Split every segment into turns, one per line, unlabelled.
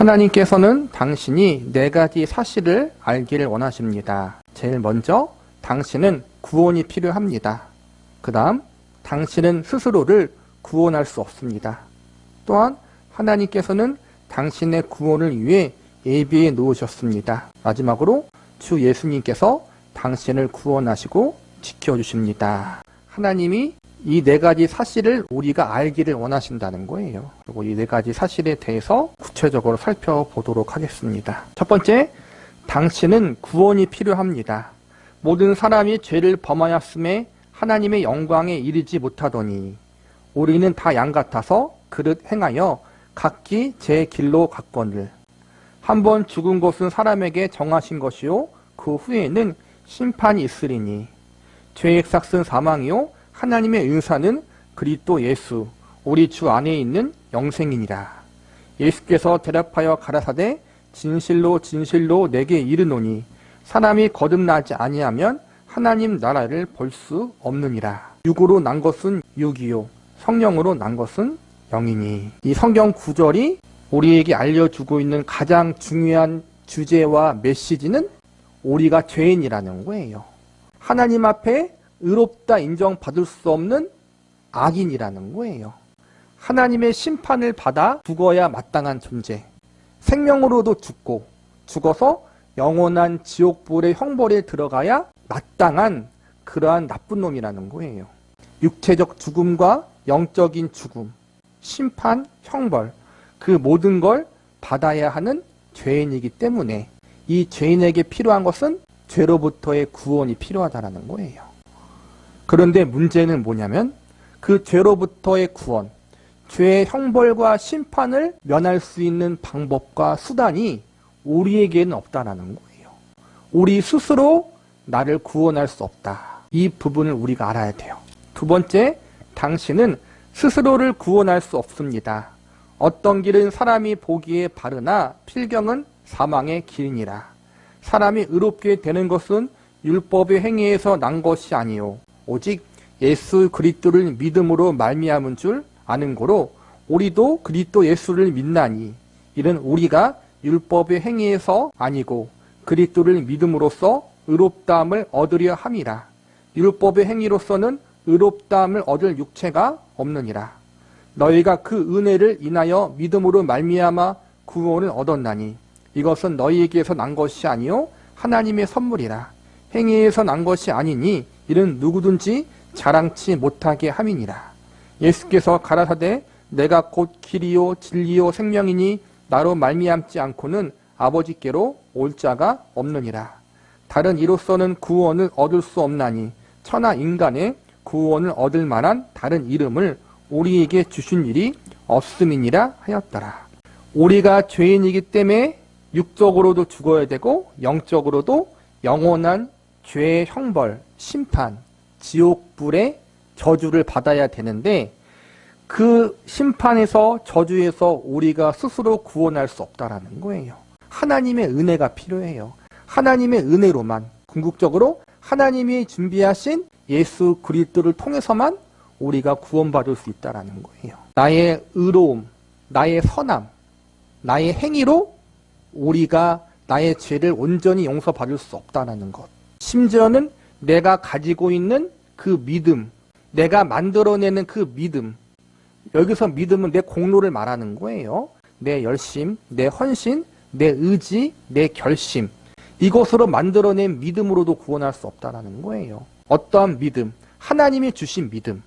하나님께서는 당신이 4가지 사실을 알기를 원하십니다. 제일 먼저 당신은 구원이 필요합니다. 그 다음 당신은 스스로를 구원할 수 없습니다. 또한 하나님께서는 당신의 구원을 위해 예비해 놓으셨습니다. 마지막으로 주 예수님께서 당신을 구원하시고 지켜주십니다. 하나님이 이 4가지 사실을 우리가 알기를 원하신다는 거예요. 그리고 이 4가지 사실에 대해서 구체적으로 살펴보도록 하겠습니다. 첫 번째, 당신은 구원이 필요합니다. 모든 사람이 죄를 범하였음에 하나님의 영광에 이르지 못하더니 우리는 다 양 같아서 그릇 행하여 각기 제 길로 갔거늘. 한번 죽은 것은 사람에게 정하신 것이요 그 후에는 심판이 있으리니 죄의 삭은 사망이요 하나님의 은사는 그리스도 예수 우리 주 안에 있는 영생이니라. 예수께서 대답하여 가라사대 진실로 진실로 내게 이르노니 사람이 거듭나지 아니하면 하나님 나라를 볼 수 없느니라. 육으로 난 것은 육이요 성령으로 난 것은 영이니. 이 성경 구절이 우리에게 알려주고 있는 가장 중요한 주제와 메시지는 우리가 죄인이라는 거예요. 하나님 앞에 의롭다 인정받을 수 없는 악인이라는 거예요. 하나님의 심판을 받아 죽어야 마땅한 존재. 생명으로도 죽고 죽어서 영원한 지옥불의 형벌에 들어가야 마땅한 그러한 나쁜 놈이라는 거예요. 육체적 죽음과 영적인 죽음, 심판, 형벌 그 모든 걸 받아야 하는 죄인이기 때문에 이 죄인에게 필요한 것은 죄로부터의 구원이 필요하다는 거예요. 그런데 문제는 뭐냐면 그 죄로부터의 구원, 죄의 형벌과 심판을 면할 수 있는 방법과 수단이 우리에게는 없다는 거예요. 우리 스스로 나를 구원할 수 없다. 이 부분을 우리가 알아야 돼요. 두 번째, 당신은 스스로를 구원할 수 없습니다. 어떤 길은 사람이 보기에 바르나 필경은 사망의 길이니라. 사람이 의롭게 되는 것은 율법의 행위에서 난 것이 아니요 오직 예수 그리스도를 믿음으로 말미암은 줄 아는 고로 우리도 그리스도 예수를 믿나니 이는 우리가 율법의 행위에서 아니고 그리스도를 믿음으로써 의롭다함을 얻으려 함이라. 율법의 행위로서는 의롭다함을 얻을 육체가 없느니라. 너희가 그 은혜를 인하여 믿음으로 말미암아 구원을 얻었나니 이것은 너희에게서 난 것이 아니요 하나님의 선물이라. 행위에서 난 것이 아니니 이는 누구든지 자랑치 못하게 함이니라. 예수께서 가라사대 내가 곧 길이요 진리요 생명이니 나로 말미암지 않고는 아버지께로 올 자가 없느니라. 다른 이로서는 구원을 얻을 수 없나니 천하 인간의 구원을 얻을 만한 다른 이름을 우리에게 주신 일이 없음이니라 하였더라. 우리가 죄인이기 때문에 육적으로도 죽어야 되고 영적으로도 영원한 죄의 형벌, 심판, 지옥불의 저주를 받아야 되는데 그 심판에서 저주에서 우리가 스스로 구원할 수 없다라는 거예요. 하나님의 은혜가 필요해요. 하나님의 은혜로만 궁극적으로 하나님이 준비하신 예수 그리스도를 통해서만 우리가 구원받을 수 있다라는 거예요. 나의 의로움, 나의 선함, 나의 행위로 우리가 나의 죄를 온전히 용서받을 수 없다는 것. 심지어는 내가 가지고 있는 그 믿음, 내가 만들어내는 그 믿음. 여기서 믿음은 내 공로를 말하는 거예요. 내 열심, 내 헌신, 내 의지, 내 결심. 이것으로 만들어낸 믿음으로도 구원할 수 없다는 거예요. 어떠한 믿음? 하나님이 주신 믿음.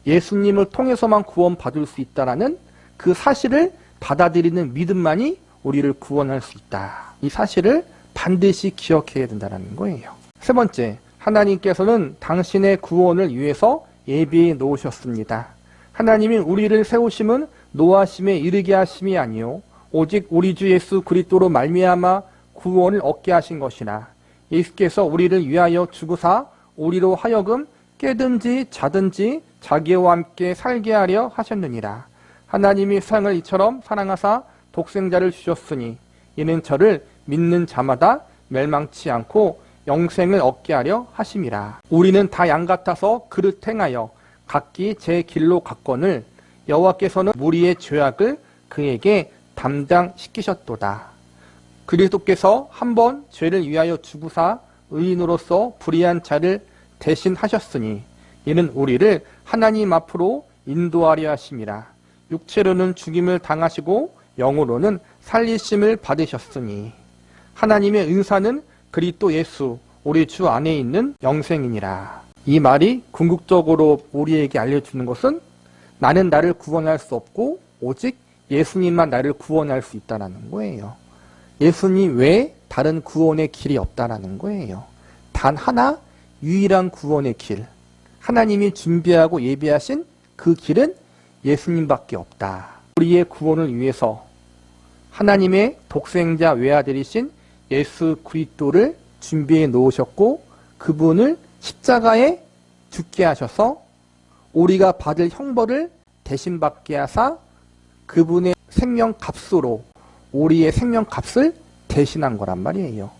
예수님을 통해서만 구원받을 수 있다는 그 사실을 받아들이는 믿음만이 우리를 구원할 수 있다. 이 사실을 반드시 기억해야 된다는 거예요. 세 번째, 하나님께서는 당신의 구원을 위해서 예비해 놓으셨습니다. 하나님이 우리를 세우심은 노하심에 이르게 하심이 아니요 오직 우리 주 예수 그리스도로 말미암아 구원을 얻게 하신 것이나 예수께서 우리를 위하여 죽으사 우리로 하여금 깨든지 자든지 자기와 함께 살게 하려 하셨느니라. 하나님이 세상을 이처럼 사랑하사 독생자를 주셨으니 이는 저를 믿는 자마다 멸망치 않고 영생을 얻게 하려 하심이라. 우리는 다 양 같아서 그릇 행하여 각기 제 길로 갔거늘 여호와께서는 무리의 죄악을 그에게 담당시키셨도다. 그리스도께서 한번 죄를 위하여 죽으사 의인으로서 불의한 자를 대신하셨으니 이는 우리를 하나님 앞으로 인도하려 하심이라. 육체로는 죽임을 당하시고 영으로는 살리심을 받으셨으니 하나님의 은사는 그리스도 예수 우리 주 안에 있는 영생이니라. 이 말이 궁극적으로 우리에게 알려주는 것은 나는 나를 구원할 수 없고 오직 예수님만 나를 구원할 수 있다는 거예요. 예수님 외에 다른 구원의 길이 없다는 거예요. 단 하나 유일한 구원의 길, 하나님이 준비하고 예비하신 그 길은 예수님밖에 없다. 우리의 구원을 위해서 하나님의 독생자 외아들이신 예수 그리스도를 준비해 놓으셨고 그분을 십자가에 죽게 하셔서 우리가 받을 형벌을 대신 받게 하사 그분의 생명값으로 우리의 생명값을 대신한 거란 말이에요.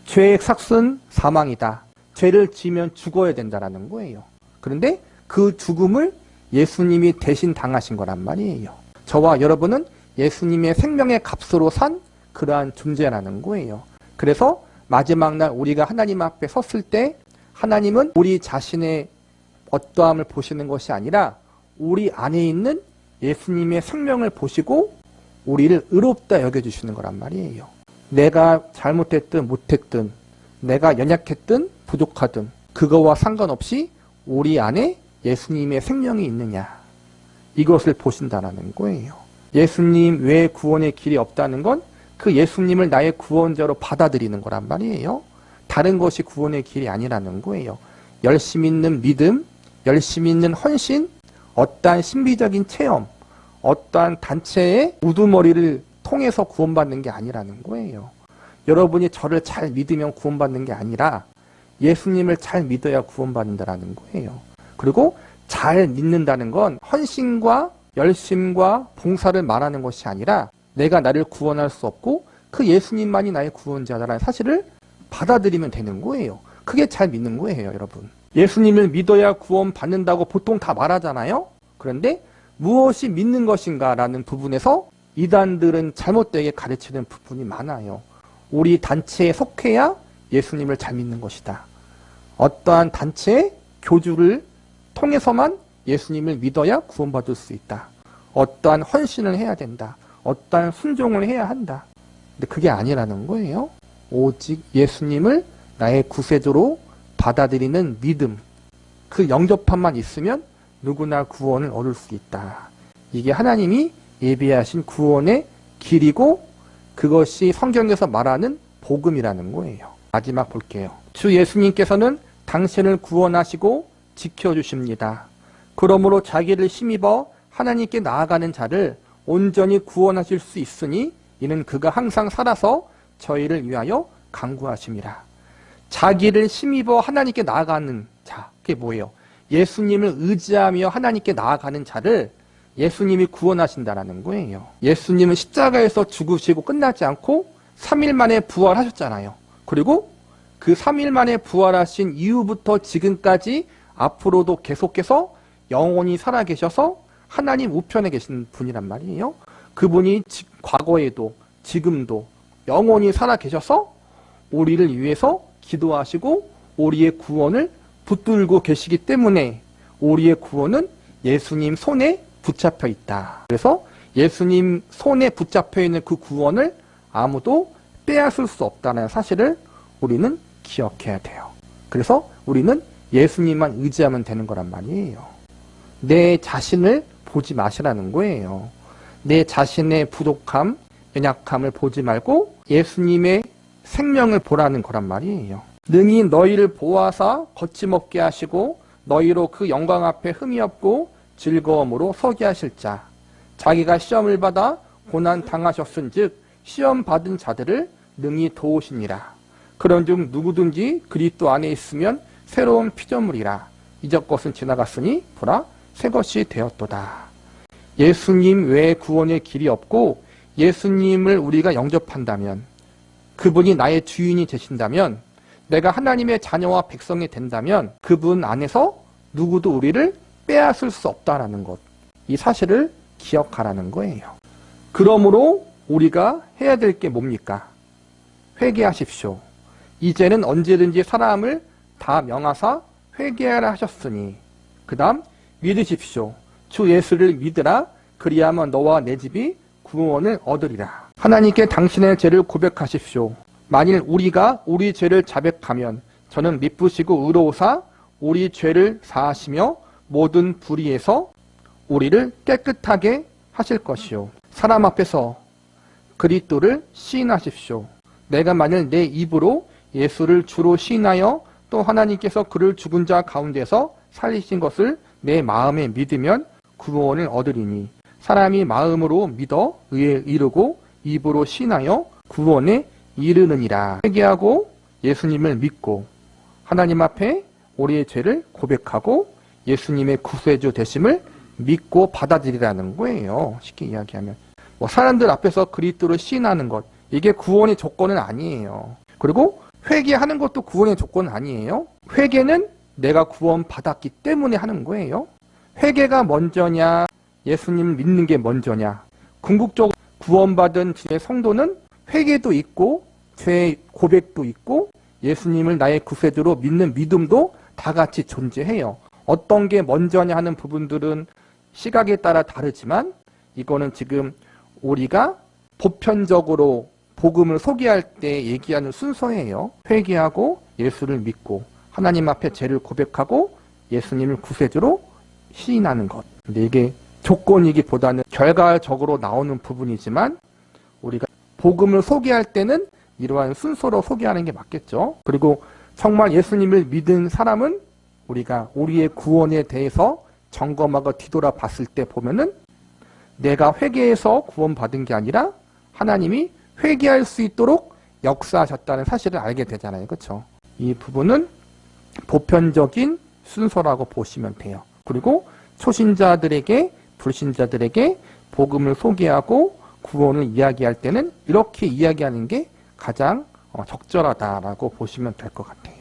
죄의 삭은 사망이다. 죄를 지으면 죽어야 된다는 거예요. 그런데 그 죽음을 예수님이 대신 당하신 거란 말이에요. 저와 여러분은 예수님의 생명의 값으로 산 그러한 존재라는 거예요. 그래서 마지막 날 우리가 하나님 앞에 섰을 때 하나님은 우리 자신의 어떠함을 보시는 것이 아니라 우리 안에 있는 예수님의 생명을 보시고 우리를 의롭다 여겨주시는 거란 말이에요. 내가 잘못했든 못했든 내가 연약했든 부족하든 그거와 상관없이 우리 안에 예수님의 생명이 있느냐 이것을 보신다는 거예요. 예수님 외에 구원의 길이 없다는 건 그 예수님을 나의 구원자로 받아들이는 거란 말이에요. 다른 것이 구원의 길이 아니라는 거예요. 열심 있는 믿음, 열심 있는 헌신, 어떠한 신비적인 체험, 어떠한 단체의 우두머리를 통해서 구원받는 게 아니라는 거예요. 여러분이 저를 잘 믿으면 구원받는 게 아니라 예수님을 잘 믿어야 구원받는다는 거예요. 그리고 잘 믿는다는 건 헌신과 열심과 봉사를 말하는 것이 아니라 내가 나를 구원할 수 없고 그 예수님만이 나의 구원자라는 사실을 받아들이면 되는 거예요. 그게 잘 믿는 거예요, 여러분. 예수님을 믿어야 구원받는다고 보통 다 말하잖아요. 그런데 무엇이 믿는 것인가라는 부분에서 이단들은 잘못되게 가르치는 부분이 많아요. 우리 단체에 속해야 예수님을 잘 믿는 것이다. 어떠한 단체의 교주를 통해서만 예수님을 믿어야 구원받을 수 있다. 어떠한 헌신을 해야 된다. 어떠한 순종을 해야 한다. 근데 그게 아니라는 거예요. 오직 예수님을 나의 구세주로 받아들이는 믿음, 그 영접함만 있으면 누구나 구원을 얻을 수 있다. 이게 하나님이 예비하신 구원의 길이고 그것이 성경에서 말하는 복음이라는 거예요. 마지막 볼게요. 주 예수님께서는 당신을 구원하시고 지켜주십니다. 그러므로 자기를 힘입어 하나님께 나아가는 자를 온전히 구원하실 수 있으니 이는 그가 항상 살아서 저희를 위하여 간구하심이라. 자기를 힘입어 하나님께 나아가는 자, 그게 뭐예요? 예수님을 의지하며 하나님께 나아가는 자를 예수님이 구원하신다는 거예요. 예수님은 십자가에서 죽으시고 끝나지 않고 3일 만에 부활하셨잖아요. 그리고 그 3일 만에 부활하신 이후부터 지금까지 앞으로도 계속해서 영원히 살아계셔서 하나님 우편에 계신 분이란 말이에요. 그분이 과거에도 지금도 영원히 살아계셔서 우리를 위해서 기도하시고 우리의 구원을 붙들고 계시기 때문에 우리의 구원은 예수님 손에 붙잡혀 있다. 그래서 예수님 손에 붙잡혀 있는 그 구원을 아무도 빼앗을 수 없다는 사실을 우리는 기억해야 돼요. 그래서 우리는 예수님만 의지하면 되는 거란 말이에요. 내 자신을 보지 마시라는 거예요. 내 자신의 부족함, 연약함을 보지 말고 예수님의 생명을 보라는 거란 말이에요. 능히 너희를 보아사 거침없게 하시고 너희로 그 영광 앞에 흠이 없고 즐거움으로 서게 하실 자. 자기가 시험을 받아 고난 당하셨은즉 시험 받은 자들을 능히 도우시니라. 그런즉 누구든지 그리스도 안에 있으면 새로운 피조물이라. 이전 것은 지나갔으니 보라 새 것이 되었도다. 예수님 외에 구원의 길이 없고 예수님을 우리가 영접한다면 그분이 나의 주인이 되신다면 내가 하나님의 자녀와 백성이 된다면 그분 안에서 누구도 우리를 빼앗을 수 없다는 것. 이 사실을 기억하라는 거예요. 그러므로 우리가 해야 될 게 뭡니까? 회개하십시오. 이제는 언제든지 사람을 다 명하사 회개하라 하셨으니 그 다음 믿으십시오. 주 예수를 믿으라. 그리하면 너와 내 집이 구원을 얻으리라. 하나님께 당신의 죄를 고백하십시오. 만일 우리가 우리 죄를 자백하면 저는 미쁘시고 의로우사 우리 죄를 사하시며 모든 불의에서 우리를 깨끗하게 하실 것이요. 사람 앞에서 그리스도를 시인하십시오. 내가 만일 내 입으로 예수를 주로 시인하여 또 하나님께서 그를 죽은 자 가운데서 살리신 것을 내 마음에 믿으면 구원을 얻으리니 사람이 마음으로 믿어 의에 이르고 입으로 시인하여 구원에 이르느니라. 회개하고 예수님을 믿고 하나님 앞에 우리의 죄를 고백하고 예수님의 구세주 되심을 믿고 받아들이라는 거예요. 쉽게 이야기하면 사람들 앞에서 그리스도를 시인하는 것, 이게 구원의 조건은 아니에요. 그리고 회개하는 것도 구원의 조건은 아니에요. 회개는 내가 구원 받았기 때문에 하는 거예요. 회개가 먼저냐 예수님 믿는 게 먼저냐. 궁극적으로 구원받은 주의 성도는 회개도 있고 죄 고백도 있고 예수님을 나의 구세주로 믿는 믿음도 다 같이 존재해요. 어떤 게 먼저냐 하는 부분들은 시각에 따라 다르지만 이거는 지금 우리가 보편적으로 복음을 소개할 때 얘기하는 순서예요. 회개하고 예수를 믿고 하나님 앞에 죄를 고백하고 예수님을 구세주로 시인하는 것. 근데 이게 조건이기보다는 결과적으로 나오는 부분이지만 우리가 복음을 소개할 때는 이러한 순서로 소개하는 게 맞겠죠. 그리고 정말 예수님을 믿은 사람은 우리가 우리의 구원에 대해서 점검하고 뒤돌아 봤을 때 보면은 내가 회개해서 구원받은 게 아니라 하나님이 회개할 수 있도록 역사하셨다는 사실을 알게 되잖아요. 그렇죠? 이 부분은 보편적인 순서라고 보시면 돼요. 그리고 초신자들에게 불신자들에게 복음을 소개하고 구원을 이야기할 때는 이렇게 이야기하는 게 가장 적절하다라고 보시면 될 것 같아요.